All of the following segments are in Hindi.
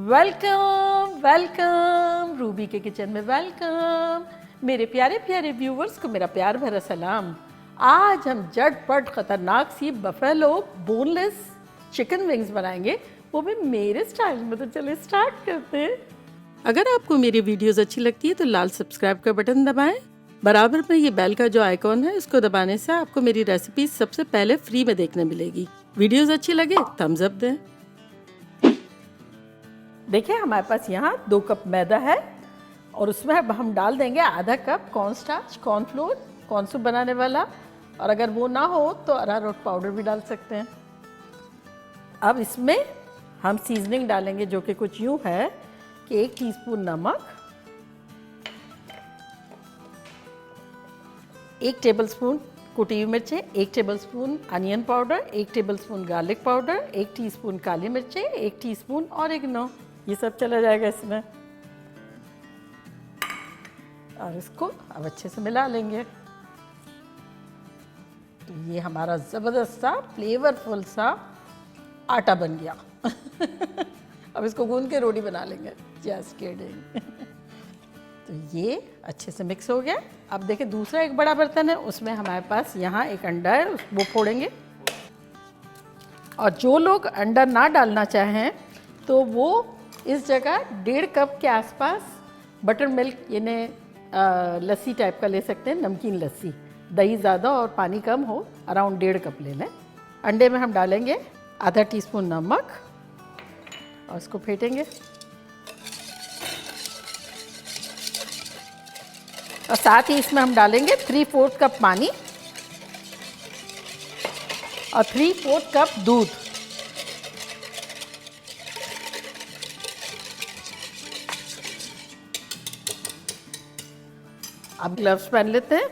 वेलकम वेलकम रूबी के किचन में वेलकम। मेरे प्यारे प्यारे व्यूवर्स को मेरा प्यार भरा सलाम। आज हम झटपट खतरनाक सी बफेलो बोनलेस चिकन विंग्स बनाएंगे, वो भी मेरे स्टाइल में। तो चलिए स्टार्ट करते हैं। अगर आपको मेरी वीडियोस अच्छी लगती है तो लाल सब्सक्राइब का बटन दबाएं। बराबर में ये बेल का जो आइकॉन है इसको दबाने से आपको मेरी रेसिपी सबसे पहले फ्री में देखने मिलेगी। वीडियोस अच्छी लगे थम्स अप दें। देखिए हमारे पास यहाँ 2 कप मैदा है और उसमें अब हम डाल देंगे आधा cup cornstarch, cornflour, corn soup बनाने वाला, और अगर वो ना हो तो अरारोट पाउडर भी डाल सकते हैं। अब इसमें हम सीजनिंग डालेंगे जो कि कुछ यूँ है कि 1 टीस्पून नमक, 1 टेबलस्पून कुटी हुई मिर्चें, 1 tablespoon onion powder, 1 tablespoon garlic powder, 1 teaspoon काली मिर्चें, 1 टीस्पून ऑरिगेनो, ये सब चला जाएगा इसमें। और इसको अब अच्छे से मिला लेंगे। तो ये हमारा ज़बरदस्त सा फ्लेवरफुल सा आटा बन गया। अब इसको गूंद के रोटी बना लेंगे। Just kidding. तो ये अच्छे से मिक्स हो गया। अब देखिए दूसरा एक बड़ा बर्तन है, उसमें हमारे पास यहाँ एक अंडा है, वो फोड़ेंगे। और जो लोग अंडा ना डालना चाहें तो वो इस जगह 1.5 कप के आसपास बटर मिल्क यानी लस्सी टाइप का ले सकते हैं, नमकीन लस्सी। दही ज़्यादा और पानी कम हो, अराउंड 1.5 कप ले लें। अंडे में हम डालेंगे आधा टीस्पून नमक और इसको फेंटेंगे। और साथ ही इसमें हम डालेंगे 3/4 कप पानी और 3/4 कप दूध। अब ग्लव्स पहन लेते हैं।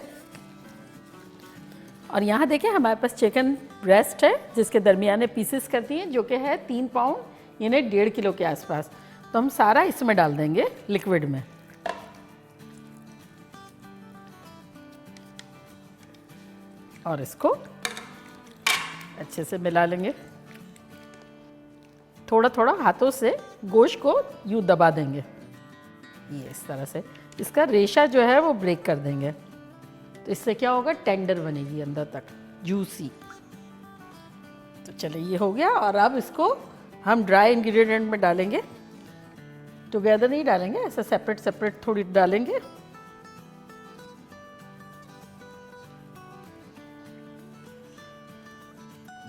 और यहाँ देखिए हमारे पास चिकन ब्रेस्ट है जिसके दरमियाने पीसेस कर दिए, जो कि है 3 पाउंड यानी 1.5 किलो के आसपास। तो हम सारा इसमें डाल देंगे लिक्विड में। और इसको अच्छे से मिला लेंगे। थोड़ा थोड़ा हाथों से गोश्त को यूँ दबा देंगे, ये इस तरह से। इसका रेशा जो है वो ब्रेक कर देंगे, तो इससे क्या होगा, टेंडर बनेगी अंदर तक, जूसी। तो चलिए ये हो गया। और अब इसको हम ड्राई इंग्रेडिएंट में डालेंगे, टुगेदर नहीं डालेंगे, ऐसा सेपरेट सेपरेट थोड़ी डालेंगे।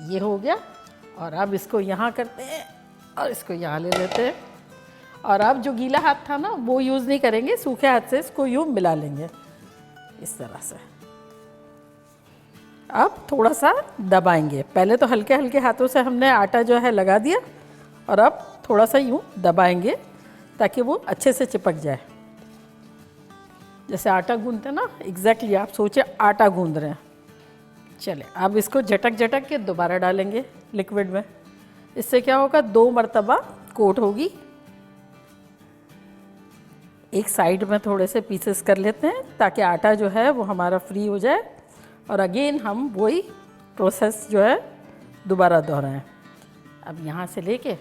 ये हो गया। और अब इसको यहाँ करते हैं और इसको यहाँ ले लेते हैं। और अब जो गीला हाथ था ना वो यूज़ नहीं करेंगे, सूखे हाथ से इसको यूँ मिला लेंगे इस तरह से। अब थोड़ा सा दबाएंगे। पहले तो हल्के हल्के हाथों से हमने आटा जो है लगा दिया, और अब थोड़ा सा यूँ दबाएंगे ताकि वो अच्छे से चिपक जाए। जैसे आटा गूंदते ना, एग्जैक्टली आप सोचे आटा गूंद रहे हैं। चले अब इसको झटक झटक के दोबारा डालेंगे लिक्विड में। इससे क्या होगा, 2 मरतबा कोट होगी। एक साइड में थोड़े से पीसेस कर लेते हैं ताकि आटा जो है वो हमारा फ्री हो जाए, और अगेन हम वही प्रोसेस जो है दोबारा दोहराएं। अब यहाँ से लेके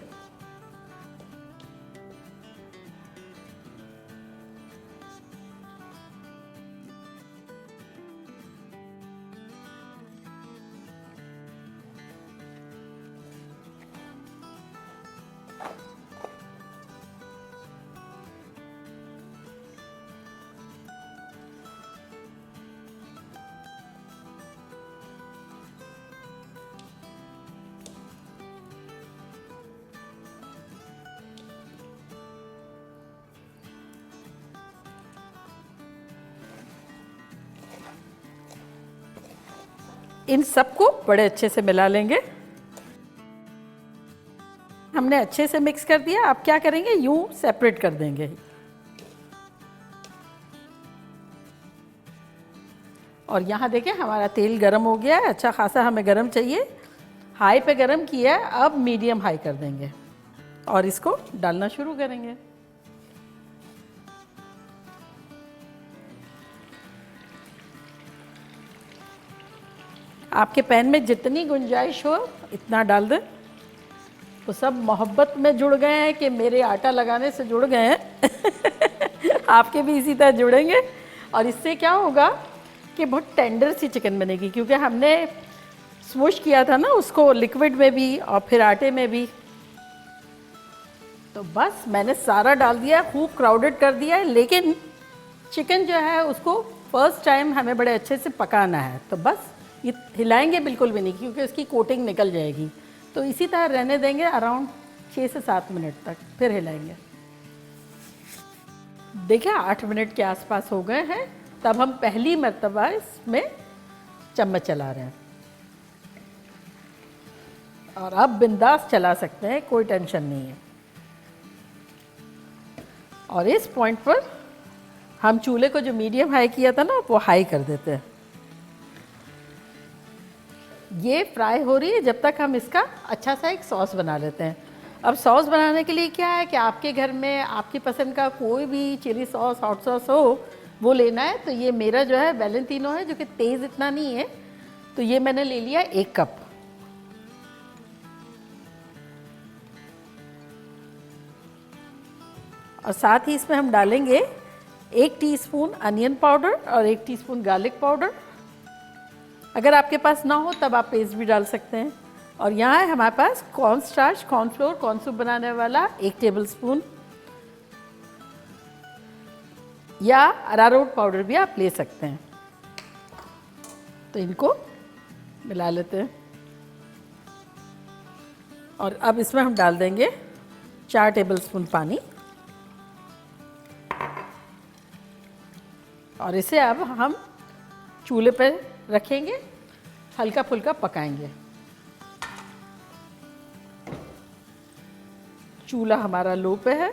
इन सबको बड़े अच्छे से मिला लेंगे। हमने अच्छे से मिक्स कर दिया। अब क्या करेंगे, यूं सेपरेट कर देंगे। और यहाँ देखिए हमारा तेल गरम हो गया है, अच्छा खासा हमें गरम चाहिए। हाई पे गरम किया है, अब मीडियम हाई कर देंगे और इसको डालना शुरू करेंगे। आपके पैन में जितनी गुंजाइश हो इतना डाल दें। वो सब मोहब्बत में जुड़ गए हैं कि मेरे आटा लगाने से जुड़ गए हैं आपके भी इसी तरह जुड़ेंगे। और इससे क्या होगा कि बहुत टेंडर सी चिकन बनेगी, क्योंकि हमने स्मूश किया था ना उसको लिक्विड में भी और फिर आटे में भी। तो बस मैंने सारा डाल दिया, खूब क्राउडेड कर दिया है, लेकिन चिकन जो है उसको फर्स्ट टाइम हमें बड़े अच्छे से पकाना है। तो बस ये हिलाएंगे बिल्कुल भी नहीं, क्योंकि उसकी कोटिंग निकल जाएगी। तो इसी तरह रहने देंगे अराउंड 6 से 7 मिनट तक, फिर हिलाएंगे। देखिए 8 मिनट के आसपास हो गए हैं, तब हम पहली मर्तबा इसमें चम्मच चला रहे हैं। और अब बिंदास चला सकते हैं, कोई टेंशन नहीं है। और इस पॉइंट पर हम चूल्हे को जो मीडियम हाई किया था ना, वो हाई कर देते हैं। ये फ्राई हो रही है जब तक हम इसका अच्छा सा एक सॉस बना लेते हैं। अब सॉस बनाने के लिए क्या है कि आपके घर में आपकी पसंद का कोई भी चिली सॉस, हॉट सॉस हो, वो लेना है। तो ये मेरा जो है वैलेंटिनो है, जो कि तेज़ इतना नहीं है, तो ये मैंने ले लिया 1 कप। और साथ ही इसमें हम डालेंगे 1 टीस्पून अनियन पाउडर और 1 टीस्पून गार्लिक पाउडर। अगर आपके पास ना हो तब आप पेस्ट भी डाल सकते हैं। और यहाँ है हमारे पास corn starch, cornflour, corn soup बनाने वाला 1 टेबलस्पून, या अरारोट पाउडर भी आप ले सकते हैं। तो इनको मिला लेते हैं। और अब इसमें हम डाल देंगे 4 टेबलस्पून पानी। और इसे अब हम चूल्हे पर रखेंगे, हल्का फुल्का पकाएंगे। चूल्हा हमारा लो पे है।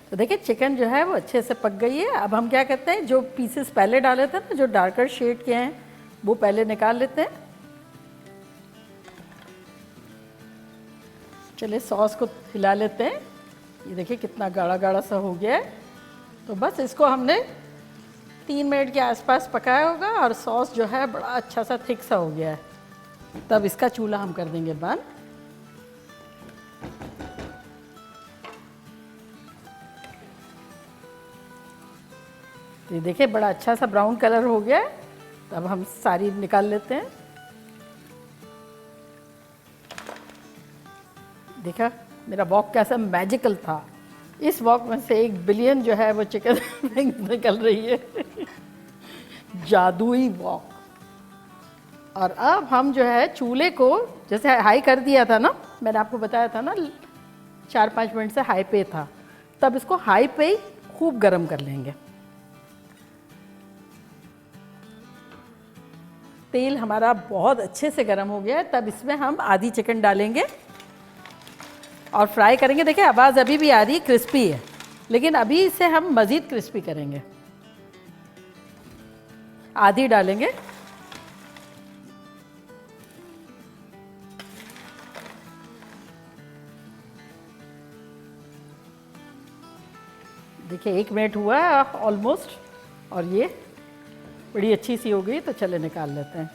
तो देखिए चिकन जो है वो अच्छे से पक गई है। अब हम क्या करते हैं, जो पीसेस पहले डाले थे ना, जो डार्कर शेड के हैं, वो पहले निकाल लेते हैं। चलिए सॉस को हिला लेते हैं। ये देखिए कितना गाढ़ा गाढ़ा सा हो गया है। तो बस इसको हमने 3 मिनट के आसपास पकाया होगा और सॉस जो है बड़ा अच्छा सा थिक सा हो गया है। तब इसका चूल्हा हम कर देंगे बंद। तो ये देखिए बड़ा अच्छा सा ब्राउन कलर हो गया है। तब हम सारी निकाल लेते हैं। देखा मेरा वॉक कैसा मैजिकल था। इस वॉक में से 1 बिलियन जो है वो चिकन निकल रही है जादुई वॉक। और अब हम जो है चूल्हे को जैसे हाई कर दिया था ना, मैंने आपको बताया था ना 4-5 मिनट से हाई पे था, तब इसको हाई पे ही खूब गर्म कर लेंगे। तेल हमारा बहुत अच्छे से गर्म हो गया है। तब इसमें हम आधी चिकन डालेंगे और फ्राई करेंगे। देखिए आवाज़ अभी भी आ रही, क्रिस्पी है, लेकिन अभी इसे हम मज़ीद क्रिस्पी करेंगे। आधी डालेंगे। देखिए 1 मिनट हुआ है ऑलमोस्ट, और ये बड़ी अच्छी सी हो गई। तो चले निकाल लेते हैं।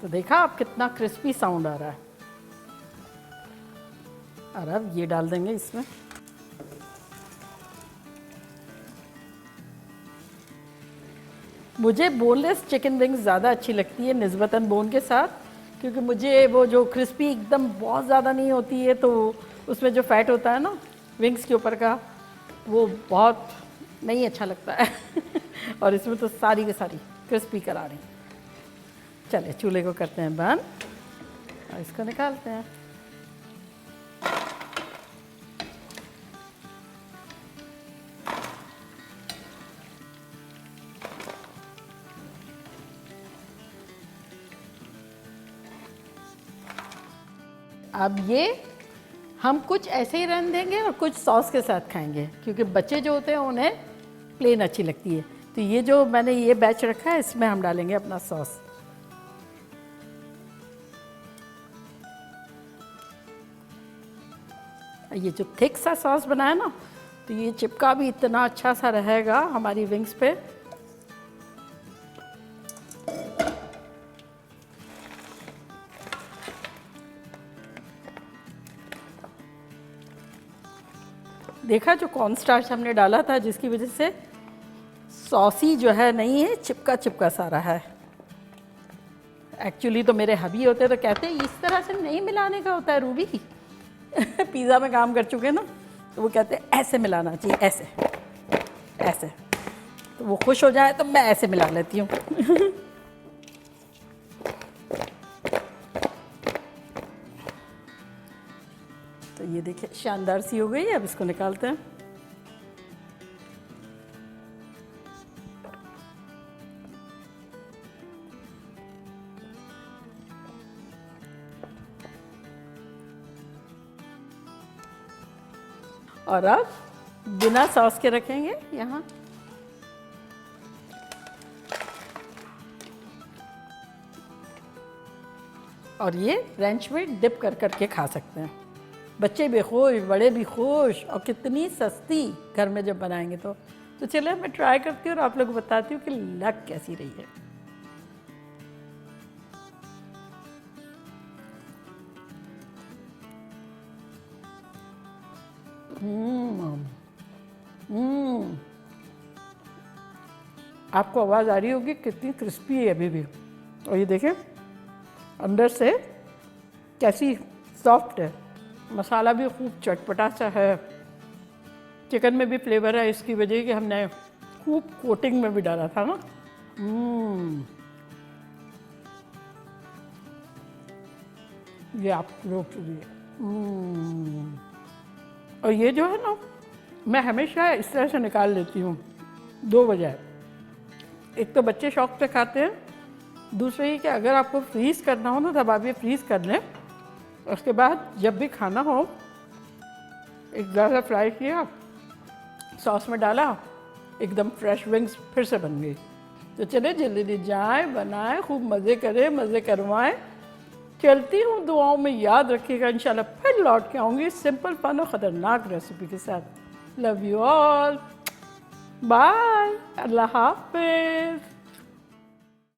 तो देखा आप कितना क्रिस्पी साउंड आ रहा है। और अब ये डाल देंगे इसमें। मुझे बोनलेस चिकन विंग्स ज़्यादा अच्छी लगती है निस्बतन बोन के साथ, क्योंकि मुझे वो जो क्रिस्पी एकदम बहुत ज़्यादा नहीं होती है, तो उसमें जो फैट होता है ना विंग्स के ऊपर का, वो बहुत नहीं अच्छा लगता है और इसमें तो सारी की सारी क्रिस्पी करा रही। चलिए चूल्हे को करते हैं बंद और इसको निकालते हैं। अब ये हम कुछ ऐसे ही रहने देंगे और कुछ सॉस के साथ खाएंगे, क्योंकि बच्चे जो होते हैं उन्हें प्लेन अच्छी लगती है। तो ये जो मैंने ये बैच रखा है, इसमें हम डालेंगे अपना सॉस। ये जो थिक सा सॉस बनाया ना, तो ये चिपका भी इतना अच्छा सा रहेगा हमारी विंग्स पे देखा जो कॉर्न स्टार्च हमने डाला था जिसकी वजह से सॉसी जो है नहीं है, चिपका चिपका सारा है। एक्चुअली तो मेरे हबी होते तो कहते हैं इस तरह से नहीं मिलाने का होता है रूबी। पिज़्ज़ा में काम कर चुके ना, तो वो कहते हैं ऐसे मिलाना चाहिए, ऐसे ऐसे। तो वो खुश हो जाए तो मैं ऐसे मिला लेती हूँ। तो ये देखिए शानदार सी हो गई है। अब इसको निकालते हैं। और अब बिना सॉस के रखेंगे यहाँ। और ये रेंच में डिप कर करके खा सकते हैं। बच्चे भी खुश, बड़े भी खुश, और कितनी सस्ती घर में जब बनाएंगे तो चलिए मैं ट्राई करती हूँ और आप लोग को बताती हूँ कि लग कैसी रही है। आपको आवाज़ आ रही होगी कितनी क्रिस्पी है अभी भी। और ये देखें अंदर से कैसी सॉफ्ट है। मसाला भी खूब चटपटा सा है। चिकन में भी फ्लेवर है इसकी वजह कि हमने खूब कोटिंग में भी डाला था ना। ये आप लोग और ये जो है ना, मैं हमेशा इस तरह से निकाल लेती हूँ 2 वजह। एक तो बच्चे शौक से खाते हैं, दूसरे ये कि अगर आपको फ्रीज़ करना हो ना तब आप ये फ्रीज़ कर लें। उसके बाद जब भी खाना हो एक ज़्यादा फ्राई किया, सॉस में डाला, एकदम फ्रेश विंग्स फिर से बन गई। तो चले जल्दी जाएं, बनाएं, खूब मज़े करें, मज़े करवाएं। चलती हूँ, दुआओं में याद रखिएगा। इंशाल्लाह फिर लौट के आऊँगी सिंपल फन और ख़तरनाक रेसिपी के साथ। लव यू ऑल, बाय, अल्लाह हाफिज़।